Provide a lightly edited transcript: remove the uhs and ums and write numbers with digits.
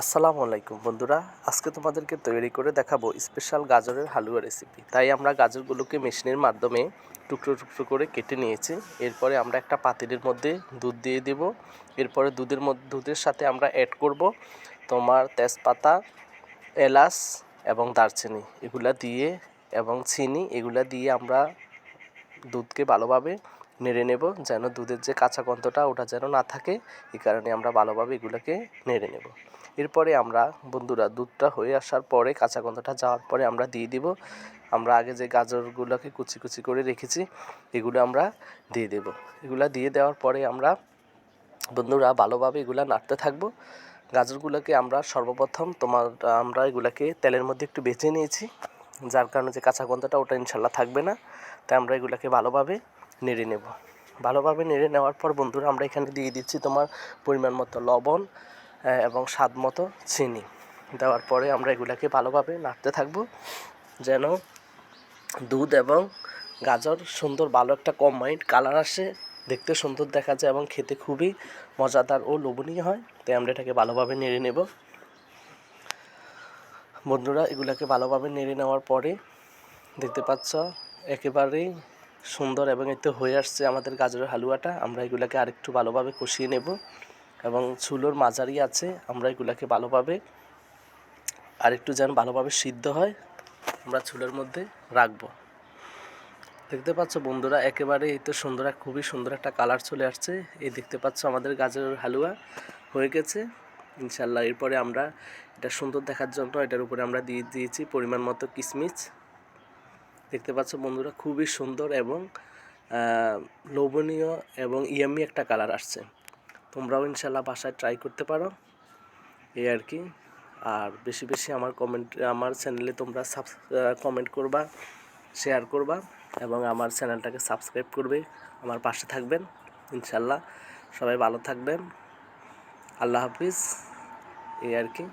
আসসালামু আলাইকুম বন্ধুরা, আজকে তোমাদেরকে তৈরি করে দেখাবো স্পেশাল গাজরের হালুয়া রেসিপি। তাই আমরা গাজরগুলোকে মেশিনের মাধ্যমে টুকরো টুকরো করে কেটে নিয়েছি। এরপরে আমরা একটা পাতিলের মধ্যে দুধ দিয়ে দেব। এরপরে দুধের সাথে আমরা অ্যাড করব তোমার তেজপাতা, এলাচ এবং দারচিনি এগুলা দিয়ে এবং চিনি এগুলা দিয়ে আমরা দুধকে ভালোভাবে নেড়ে নেব, যেন দুধের যে কাঁচা গন্ধটা ওটা যেন না থাকে। এই কারণে আমরা ভালোভাবে এগুলোকে নেড়ে নেব। এরপরে আমরা বন্ধুরা দুধটা হয়ে আসার পরে কাঁচা গন্ধটা যাওয়ার পরে আমরা দিয়ে দিব আমরা আগে যে গাজরগুলোকে কুচি কুচি করে রেখেছি এগুলো আমরা দিয়ে দেব। এগুলা দিয়ে দেওয়ার পরে আমরা বন্ধুরা ভালোভাবে এগুলা নাড়তে থাকবো। গাজরগুলোকে আমরা সর্বপ্রথম আমরা এগুলাকে তেলের মধ্যে একটু বেঁচে নিয়েছি, যার কারণে যে কাঁচা গন্ধটা ওটা ইনশাল্লাহ থাকবে না। তাই আমরা এগুলাকে ভালোভাবে নেড়ে নেব। ভালোভাবে নেড়ে নেওয়ার পর বন্ধুরা আমরা এখানে দিয়ে দিচ্ছি তোমার পরিমাণ মতো লবণ এবং স্বাদ মতো চিনি। দেওয়ার পরে আমরা এগুলাকে ভালোভাবে নাড়তে থাকবো, যেন দুধ এবং গাজর সুন্দর ভালো একটা কম্বাইন্ড কালার আসে, দেখতে সুন্দর দেখা যায় এবং খেতে খুবই মজাদার ও লোভনীয় হয়। তাই আমরা এটাকে ভালোভাবে নেড়ে নেব। বন্ধুরা এগুলাকে ভালোভাবে নেড়ে নেওয়ার পরে দেখতে পাচ্ছ একেবারেই সুন্দর এবং এতে হয়ে আসছে আমাদের গাজরের হালুয়াটা। আমরা এগুলাকে আরেকটু ভালোভাবে কষিয়ে নেব এবং চুলোর মাঝারি আছে আমরা এগুলাকে ভালোভাবে আরেকটু যেন ভালোভাবে সিদ্ধ হয় আমরা চুলোর মধ্যে রাখবো। দেখতে পাচ্ছ বন্ধুরা একেবারে এই তো সুন্দর, খুবই সুন্দর একটা কালার চলে আসছে। এই দেখতে পাচ্ছ আমাদের গাজরের হালুয়া হয়ে গেছে ইনশাল্লাহ। এরপরে আমরা এটা সুন্দর দেখার জন্য এটার উপরে আমরা দিয়ে দিয়েছি পরিমাণ মতো কিশমিশ। দেখতে পাচ্ছ বন্ধুরা খুবই সুন্দর এবং লোভনীয় এবং ইয়াম্মি একটা কালার আসছে। তোমরাও ইনশাল্লাহ বাসায় ট্রাই করতে পারো, এই আর কি। আর বেশি বেশি আমার চ্যানেলে তোমরা কমেন্ট করবা, শেয়ার করবা এবং আমার চ্যানেলটাকে সাবস্ক্রাইব করবে, আমার পাশে থাকবেন ইনশাল্লাহ। সবাই ভালো থাকবেন, আল্লাহ হাফিজ, এই আর কি।